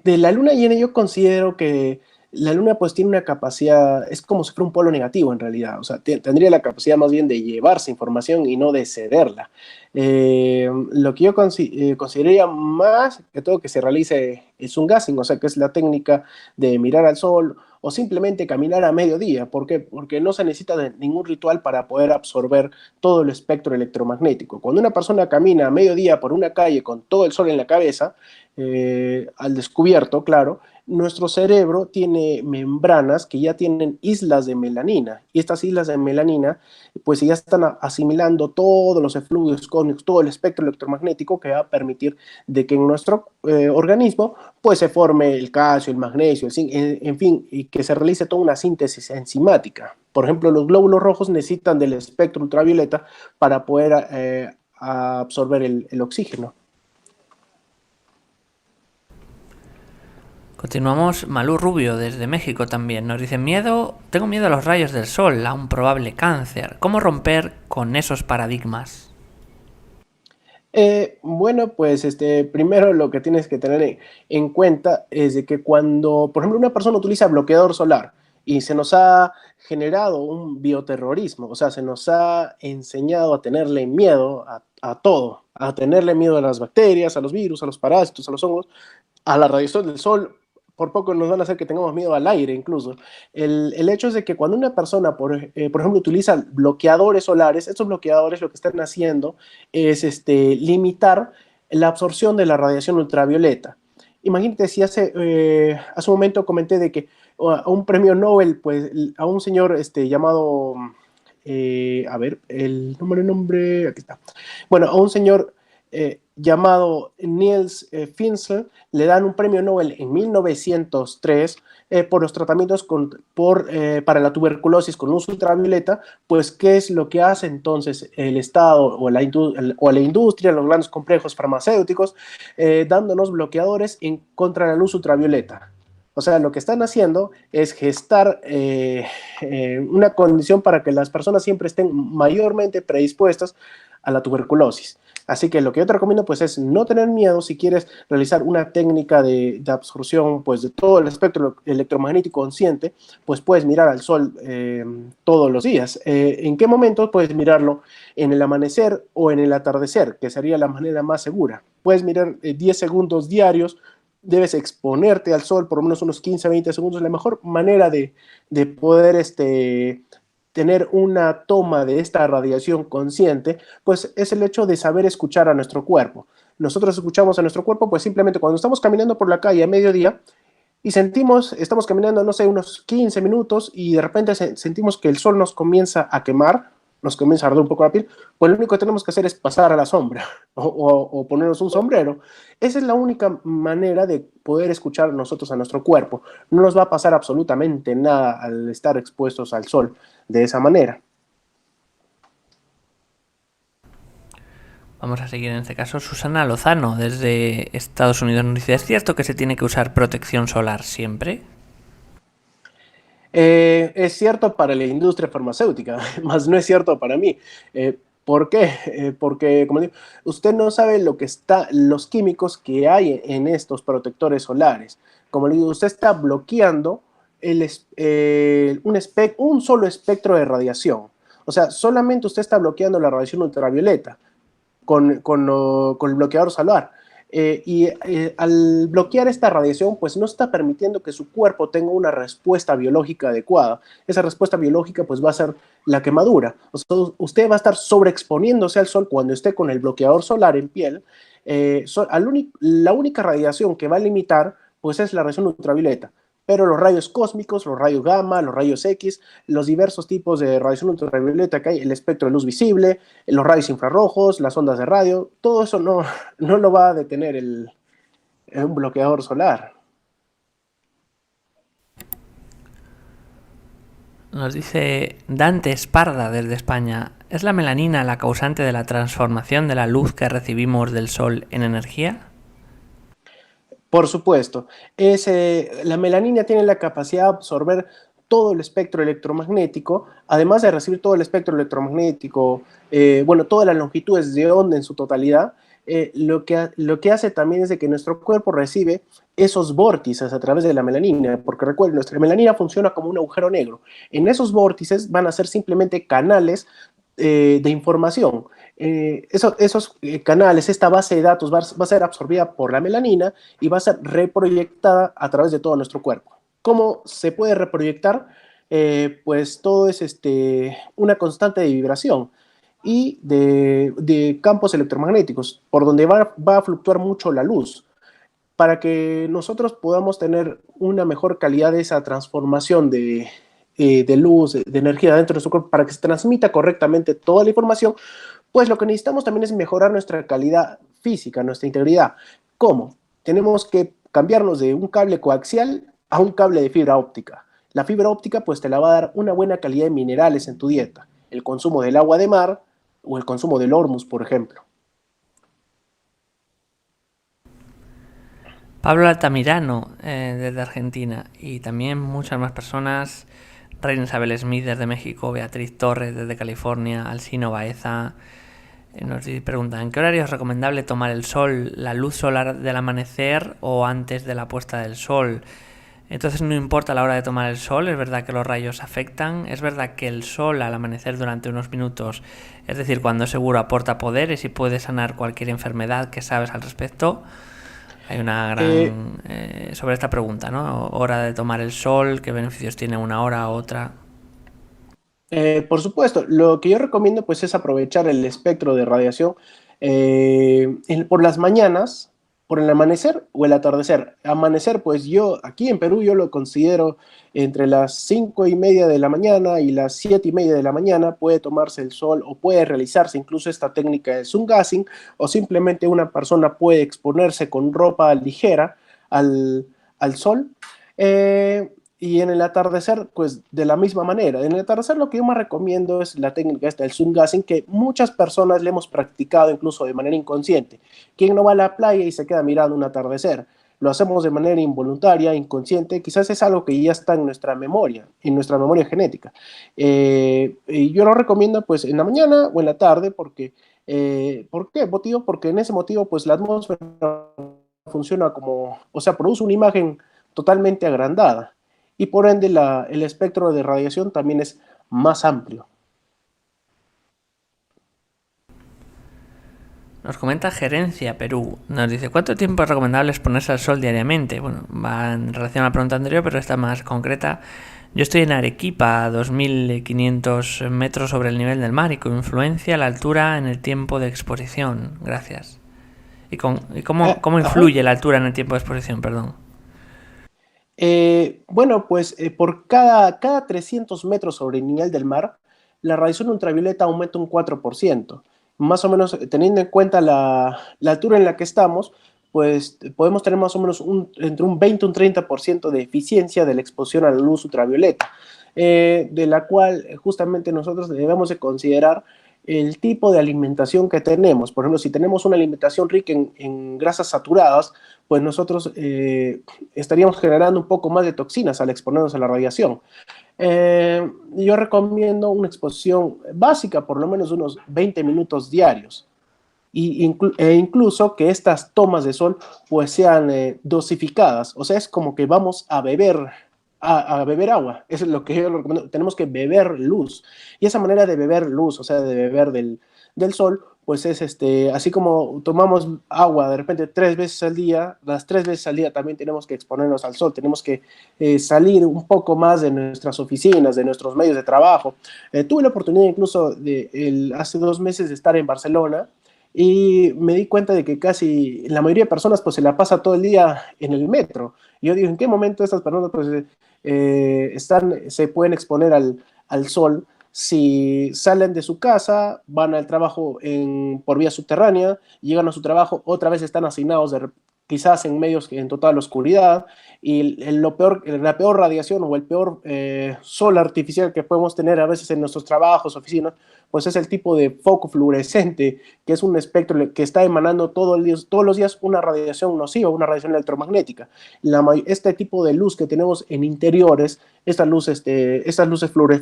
la luna llena yo considero que la luna pues tiene una capacidad, es como si fuera un polo negativo en realidad. O sea, tendría la capacidad más bien de llevarse información y no de cederla. Lo que yo consideraría más que todo que se realice es un gassing, o sea, que es la técnica de mirar al sol o simplemente caminar a mediodía. ¿Por qué? Porque no se necesita de ningún ritual para poder absorber todo el espectro electromagnético. Cuando una persona camina a mediodía por una calle con todo el sol en la cabeza, al descubierto, claro, nuestro cerebro tiene membranas que ya tienen islas de melanina, y estas islas de melanina pues ya están asimilando todos los efluvios cósmicos, todo el espectro electromagnético, que va a permitir de que en nuestro organismo pues se forme el calcio, el magnesio, el zinc, en fin, y que se realice toda una síntesis enzimática. Por ejemplo, los glóbulos rojos necesitan del espectro ultravioleta para poder absorber el oxígeno. Continuamos. Malú Rubio desde México también nos dice: tengo miedo a los rayos del sol, a un probable cáncer. ¿Cómo romper con esos paradigmas? Pues primero lo que tienes que tener en cuenta es de que cuando, por ejemplo, una persona utiliza bloqueador solar y se nos ha generado un bioterrorismo, o sea, se nos ha enseñado a tenerle miedo a todo, a tenerle miedo a las bacterias, a los virus, a los parásitos, a los hongos, a la radiación del sol. Por poco nos van a hacer que tengamos miedo al aire incluso. El hecho es de que cuando una persona, por ejemplo, utiliza bloqueadores solares, estos bloqueadores lo que están haciendo es limitar la absorción de la radiación ultravioleta. Imagínate si hace un momento comenté de que a un premio Nobel, pues a un señor llamado, a ver, el nombre, aquí está. Bueno, a un señor llamado Niels Finzel, le dan un premio Nobel en 1903 por los tratamientos para la tuberculosis con luz ultravioleta. Pues, ¿qué es lo que hace entonces el Estado o la industria, los grandes complejos farmacéuticos, dándonos bloqueadores en contra de la luz ultravioleta? O sea, lo que están haciendo es gestar una condición para que las personas siempre estén mayormente predispuestas a la tuberculosis. Así que lo que yo te recomiendo pues es no tener miedo. Si quieres realizar una técnica de absorción pues de todo el espectro electromagnético consciente, pues puedes mirar al sol todos los días. ¿En qué momento? Puedes mirarlo en el amanecer o en el atardecer, que sería la manera más segura. Puedes mirar 10 segundos diarios. Debes exponerte al sol por lo menos unos 15 a 20 segundos. La mejor manera de poder tener una toma de esta radiación consciente, pues es el hecho de saber escuchar a nuestro cuerpo. Nosotros escuchamos a nuestro cuerpo pues simplemente cuando estamos caminando por la calle a mediodía y estamos caminando, no sé, unos 15 minutos, y de repente sentimos que el sol nos comienza a quemar. nos comienza a arder un poco la piel, pues lo único que tenemos que hacer es pasar a la sombra o ponernos un sombrero. Esa es la única manera de poder escuchar nosotros a nuestro cuerpo. No nos va a pasar absolutamente nada al estar expuestos al sol de esa manera. Vamos a seguir en este caso. Susana Lozano, desde Estados Unidos, nos dice: ¿es cierto que se tiene que usar protección solar siempre? Es cierto para la industria farmacéutica, más no es cierto para mí. ¿Por qué? Porque, como digo, usted no sabe lo que está, los químicos que hay en estos protectores solares. Como le digo, usted está bloqueando un solo espectro de radiación. O sea, solamente usted está bloqueando la radiación ultravioleta con el bloqueador solar. Al bloquear esta radiación, pues no está permitiendo que su cuerpo tenga una respuesta biológica adecuada. Esa respuesta biológica pues va a ser la quemadura. O sea, usted va a estar sobreexponiéndose al sol cuando esté con el bloqueador solar en piel. La única radiación que va a limitar pues es la radiación ultravioleta. Pero los rayos cósmicos, los rayos gamma, los rayos X, los diversos tipos de radiación ultravioleta que hay, el espectro de luz visible, los rayos infrarrojos, las ondas de radio, todo eso no lo va a detener un bloqueador solar. Nos dice Dante Esparda desde España: ¿es la melanina la causante de la transformación de la luz que recibimos del sol en energía? Por supuesto, la melanina tiene la capacidad de absorber todo el espectro electromagnético, además de recibir todo el espectro electromagnético, bueno, todas las longitudes de onda en su totalidad. Lo que hace también es de que nuestro cuerpo recibe esos vórtices a través de la melanina, porque recuerden, nuestra melanina funciona como un agujero negro. En esos vórtices van a ser simplemente canales de información. Esos canales, esta base de datos va a ser absorbida por la melanina y va a ser reproyectada a través de todo nuestro cuerpo. ¿Cómo se puede reproyectar? Pues todo es una constante de vibración y de campos electromagnéticos, por donde va a fluctuar mucho la luz, para que nosotros podamos tener una mejor calidad de esa transformación de luz, de energía dentro de nuestro cuerpo, para que se transmita correctamente toda la información. Pues lo que necesitamos también es mejorar nuestra calidad física, nuestra integridad. ¿Cómo? Tenemos que cambiarnos de un cable coaxial a un cable de fibra óptica. La fibra óptica pues te la va a dar una buena calidad de minerales en tu dieta, el consumo del agua de mar o el consumo del hormus, por ejemplo. Pablo Altamirano, desde Argentina, y también muchas más personas: Reina Isabel Smith desde México, Beatriz Torres desde California, Alcino Baeza, nos preguntan: ¿en qué horario es recomendable tomar el sol, la luz solar del amanecer o antes de la puesta del sol? Entonces no importa la hora de tomar el sol, es verdad que los rayos afectan, es verdad que el sol al amanecer durante unos minutos, es decir, cuando es seguro, aporta poderes y puede sanar cualquier enfermedad. ¿Qué sabes al respecto? Hay una gran... sobre esta pregunta, ¿no? Hora de tomar el sol, ¿qué beneficios tiene una hora u otra? Por supuesto, lo que yo recomiendo pues es aprovechar el espectro de radiación por las mañanas, por el amanecer o el atardecer. Amanecer, pues yo aquí en Perú yo lo considero entre las 5:30 de la mañana y las 7:30 de la mañana. Puede tomarse el sol o puede realizarse incluso esta técnica de sun gazing, o simplemente una persona puede exponerse con ropa ligera al sol. Y en el atardecer, pues de la misma manera. En el atardecer lo que yo más recomiendo es la técnica esta del sun gazing, que muchas personas le hemos practicado incluso de manera inconsciente. ¿Quién no va a la playa y se queda mirando un atardecer? Lo hacemos de manera involuntaria, inconsciente. Quizás es algo que ya está en nuestra memoria genética. Y yo lo recomiendo pues en la mañana o en la tarde, porque, ¿por qué motivo? Porque en ese motivo pues la atmósfera funciona como, o sea, produce una imagen totalmente agrandada y por ende el espectro de radiación también es más amplio. Nos comenta Gerencia Perú. Nos dice: ¿cuánto tiempo es recomendable exponerse al sol diariamente? Bueno, va en relación a la pregunta anterior, pero está más concreta. Yo estoy en Arequipa, a 2.500 metros sobre el nivel del mar, y con influencia la altura en el tiempo de exposición. Gracias. ¿Y cómo influye la altura en el tiempo de exposición? Perdón. Bueno, pues por cada 300 metros sobre el nivel del mar, la radiación ultravioleta aumenta un 4%. Más o menos, teniendo en cuenta la altura en la que estamos, pues podemos tener más o menos entre un 20 y un 30% de eficiencia de la exposición a la luz ultravioleta, de la cual justamente nosotros debemos de considerar el tipo de alimentación que tenemos. Por ejemplo, si tenemos una alimentación rica en grasas saturadas, pues nosotros estaríamos generando un poco más de toxinas al exponernos a la radiación. Yo recomiendo una exposición básica, por lo menos unos 20 minutos diarios. Incluso que estas tomas de sol pues sean dosificadas, o sea, es como que vamos a beber agua, eso es lo que yo recomiendo, tenemos que beber luz, y esa manera de beber luz, o sea, de beber del sol, pues es así como tomamos agua de repente 3 veces al día, las 3 veces al día también tenemos que exponernos al sol, tenemos que salir un poco más de nuestras oficinas, de nuestros medios de trabajo. Tuve la oportunidad incluso hace 2 meses de estar en Barcelona, y me di cuenta de que casi la mayoría de personas pues se la pasa todo el día en el metro. Y yo digo, ¿en qué momento estas personas pues se pueden exponer al sol si salen de su casa, van al trabajo por vía subterránea, llegan a su trabajo, otra vez están hacinados quizás en medios en total oscuridad, y la peor radiación o el peor sol artificial que podemos tener a veces en nuestros trabajos, oficinas, pues es el tipo de foco fluorescente, que es un espectro que está emanando todos los días una radiación nociva, una radiación electromagnética. Este tipo de luz que tenemos en interiores, estas luces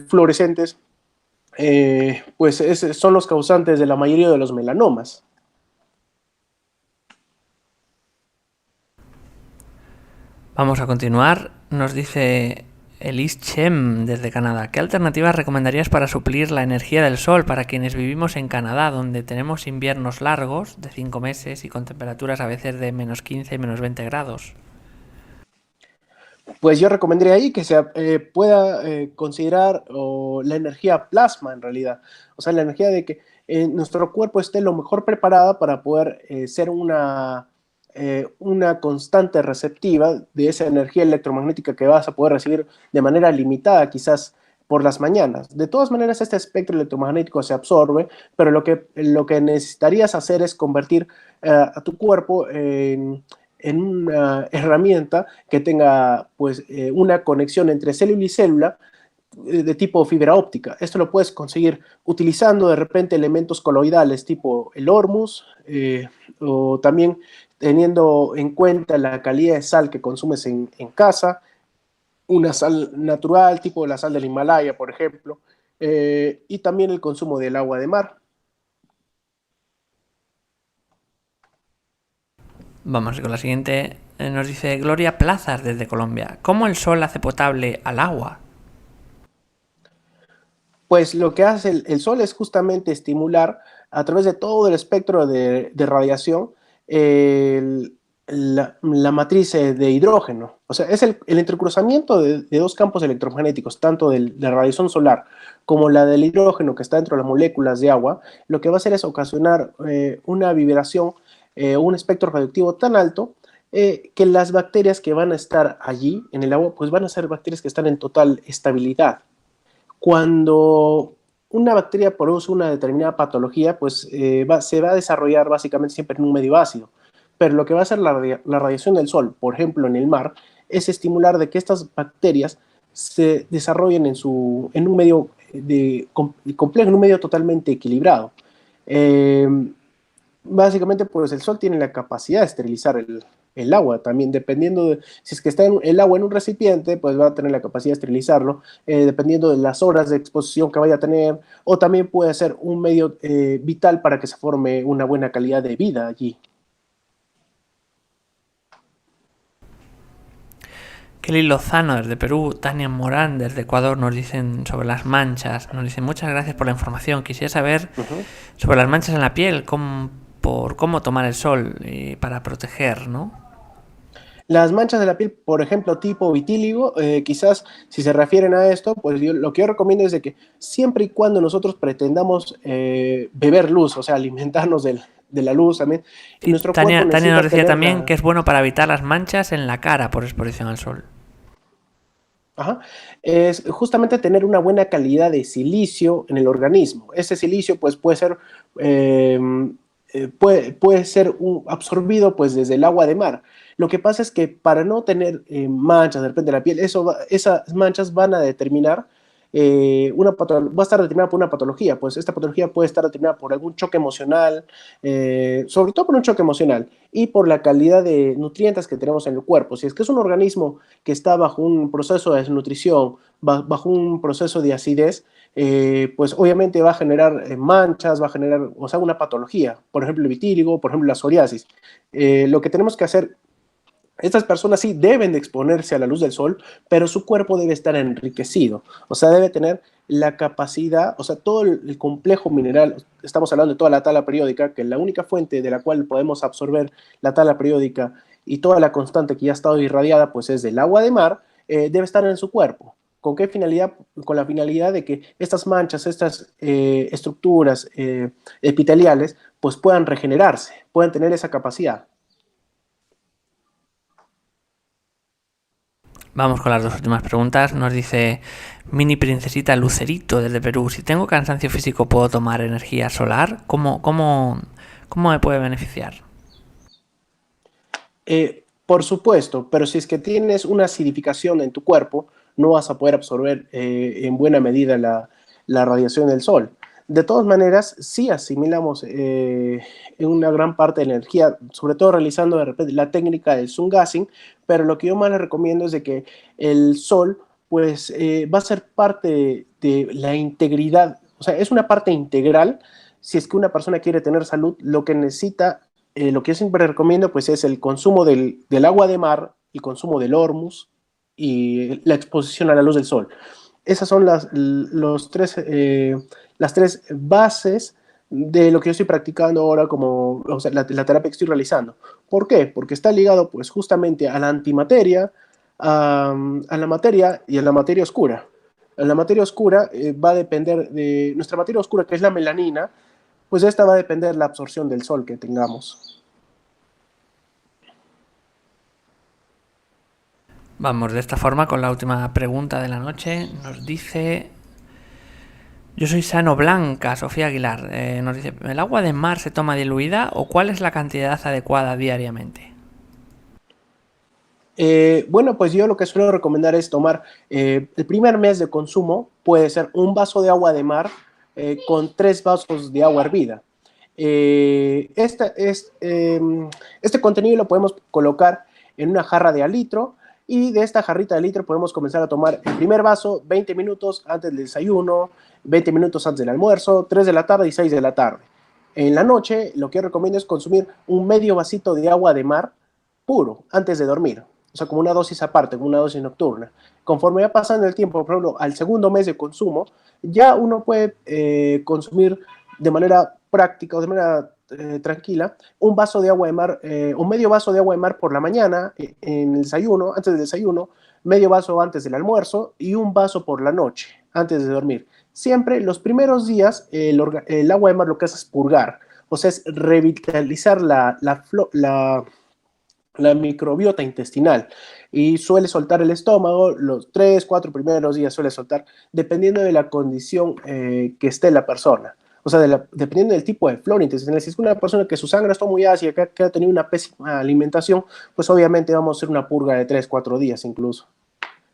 fluorescentes, pues son los causantes de la mayoría de los melanomas. Vamos a continuar. Nos dice Elise Chem desde Canadá. ¿Qué alternativas recomendarías para suplir la energía del sol para quienes vivimos en Canadá, donde tenemos inviernos largos de 5 meses y con temperaturas a veces de -15 y -20 grados? Pues yo recomendaría ahí que se pueda considerar la energía plasma en realidad, o sea, la energía de que nuestro cuerpo esté lo mejor preparada para poder ser una constante receptiva de esa energía electromagnética que vas a poder recibir de manera limitada quizás por las mañanas. De todas maneras, este espectro electromagnético se absorbe, pero lo que necesitarías hacer es convertir a tu cuerpo en una herramienta que tenga pues una conexión entre célula y célula de tipo fibra óptica. Esto lo puedes conseguir utilizando de repente elementos coloidales tipo el hormus, o también teniendo en cuenta la calidad de sal que consumes en casa, una sal natural tipo la sal del Himalaya, por ejemplo, y también el consumo del agua de mar. Vamos con la siguiente. Nos dice Gloria Plazas desde Colombia. ¿Cómo el sol hace potable al agua? Pues lo que hace el sol es justamente estimular a través de todo el espectro de radiación la matriz de hidrógeno. O sea, es el entrecruzamiento de dos campos electromagnéticos, tanto de la radiación solar como la del hidrógeno que está dentro de las moléculas de agua. Lo que va a hacer es ocasionar una vibración, un espectro radioactivo tan alto que las bacterias que van a estar allí en el agua, pues van a ser bacterias que están en total estabilidad. Cuando una bacteria produce una determinada patología, pues se va a desarrollar básicamente siempre en un medio ácido. Pero lo que va a hacer la radiación del sol, por ejemplo en el mar, es estimular de que estas bacterias se desarrollen en un medio complejo, en un medio totalmente equilibrado. Eh, Básicamente, pues el sol tiene la capacidad de esterilizar el agua también, dependiendo de, si es que está el agua en un recipiente, pues va a tener la capacidad de esterilizarlo, dependiendo de las horas de exposición que vaya a tener, o también puede ser un medio vital para que se forme una buena calidad de vida allí. Kelly Lozano desde Perú, Tania Morán desde Ecuador nos dicen sobre las manchas. Nos dicen muchas gracias por la información. Quisiera saber sobre las manchas en la piel, por cómo tomar el sol para proteger, ¿no? Las manchas de la piel, por ejemplo, tipo vitíligo, quizás si se refieren a esto, pues lo que yo recomiendo es de que siempre y cuando nosotros pretendamos beber luz, o sea, alimentarnos de la luz también, Sí, nuestro Tania cuerpo nos necesita decía tener también que es bueno para evitar las manchas en la cara por exposición al sol. Ajá. Es justamente tener una buena calidad de silicio en el organismo. Ese silicio pues, puede ser, eh, puede ser absorbido pues, desde el agua de mar. Lo que pasa es que para no tener manchas de repente en la piel, esas manchas van a determinar va a estar determinada por una patología. Pues esta patología puede estar determinada por algún choque emocional, sobre todo por un choque emocional y por la calidad de nutrientes que tenemos en el cuerpo. Si es que es un organismo que está bajo un proceso de desnutrición, bajo un proceso de acidez, pues obviamente va a generar manchas, va a generar, o sea, una patología, por ejemplo, el vitíligo, por ejemplo, la psoriasis. Lo que tenemos que hacer, estas personas sí deben de exponerse a la luz del sol, pero su cuerpo debe estar enriquecido, o sea, debe tener la capacidad, o sea, todo el complejo mineral, estamos hablando de toda la tabla periódica, que la única fuente de la cual podemos absorber la tabla periódica y toda la constante que ya ha estado irradiada, pues es del agua de mar, debe estar en su cuerpo. ¿Con qué finalidad? Con la finalidad de que estas manchas, estas estructuras epiteliales, pues puedan regenerarse, puedan tener esa capacidad. Vamos con las dos últimas preguntas. Nos dice Mini Princesita Lucerito desde Perú. Si tengo cansancio físico, ¿puedo tomar energía solar? ¿Cómo me puede beneficiar? Por supuesto, pero si es que tienes una acidificación en tu cuerpo, no vas a poder absorber en buena medida la radiación del sol. De todas maneras, sí asimilamos en una gran parte de la energía, sobre todo realizando de repente la técnica del sun gazing, pero lo que yo más les recomiendo es de que el sol pues va a ser parte de la integridad, o sea, es una parte integral. Si es que una persona quiere tener salud, lo que necesita, lo que yo siempre recomiendo pues es el consumo del agua de mar, el consumo del hormus y la exposición a la luz del sol. Esas son las tres bases de lo que yo estoy practicando ahora como, o sea, la terapia que estoy realizando. ¿Por qué? Porque está ligado pues justamente a la antimateria, a la materia y a la materia oscura. La materia oscura va a depender de nuestra materia oscura, que es la melanina, pues esta va a depender de la absorción del sol que tengamos. Vamos de esta forma con la última pregunta de la noche. Nos dice... Yo soy Sano Blanca, Sofía Aguilar. Nos dice, ¿el agua de mar se toma diluida o cuál es la cantidad adecuada diariamente? Bueno, pues yo lo que suelo recomendar es tomar el primer mes de consumo, puede ser un vaso de agua de mar con 3 vasos de agua hervida. Este contenido lo podemos colocar en una jarra de al-litro y de esta jarrita de litro podemos comenzar a tomar el primer vaso 20 minutos antes del desayuno, 20 minutos antes del almuerzo, 3 de la tarde y 6 de la tarde. En la noche lo que yo recomiendo es consumir un medio vasito de agua de mar puro antes de dormir, o sea, como una dosis aparte, como una dosis nocturna. Conforme va pasando el tiempo, por ejemplo, al segundo mes de consumo, ya uno puede consumir de manera práctica o de manera tranquila un vaso de agua de mar, un medio vaso de agua de mar por la mañana, en el desayuno, antes del desayuno, medio vaso antes del almuerzo y un vaso por la noche, antes de dormir. Siempre los primeros días el agua de mar lo que hace es purgar, o sea, es revitalizar la microbiota intestinal y suele soltar el estómago, los 3, 4 primeros días suele soltar, dependiendo de la condición que esté la persona. O sea, dependiendo del tipo de flora intestinal. Si es una persona que su sangre está muy ácida, que ha tenido una pésima alimentación, pues obviamente vamos a hacer una purga de 3, 4 días incluso.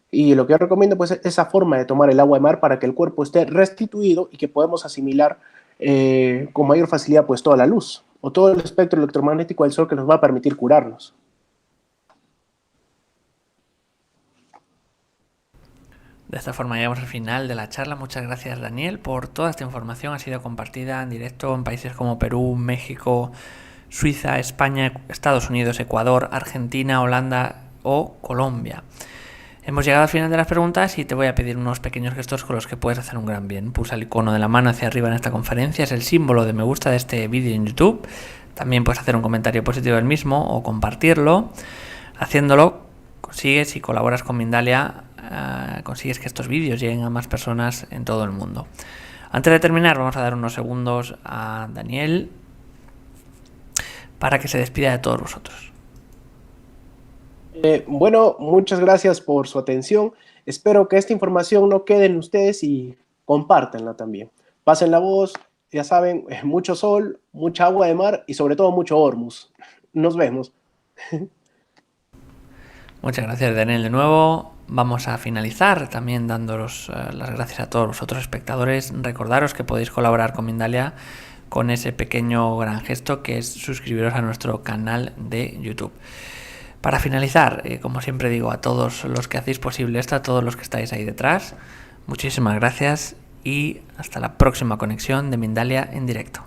Y lo que yo recomiendo pues es esa forma de tomar el agua de mar para que el cuerpo esté restituido y que podamos asimilar con mayor facilidad pues toda la luz o todo el espectro electromagnético del sol que nos va a permitir curarnos. De esta forma llegamos al final de la charla. Muchas gracias, Daniel, por toda esta información. Ha sido compartida en directo en países como Perú, México, Suiza, España, Estados Unidos, Ecuador, Argentina, Holanda o Colombia. Hemos llegado al final de las preguntas y te voy a pedir unos pequeños gestos con los que puedes hacer un gran bien. Pulsa el icono de la mano hacia arriba en esta conferencia, es el símbolo de me gusta de este vídeo en YouTube. También puedes hacer un comentario positivo del mismo o compartirlo. Haciéndolo consigues, si colaboras con Mindalia, consigues que estos vídeos lleguen a más personas en todo el mundo. Antes de terminar, vamos a dar unos segundos a Daniel para que se despida de todos vosotros. Bueno, muchas gracias por su atención Espero que esta información no quede en ustedes y compártanla también. Pasen la voz, ya saben, mucho sol, mucha agua de mar y sobre todo mucho Hormuz. Nos vemos. Muchas gracias, Daniel. De nuevo, vamos a finalizar también dándoos las gracias a todos los otros espectadores. Recordaros que podéis colaborar con Mindalia con ese pequeño gran gesto que es suscribiros a nuestro canal de YouTube. Para finalizar, como siempre digo, a todos los que hacéis posible esto, a todos los que estáis ahí detrás, muchísimas gracias y hasta la próxima conexión de Mindalia en directo.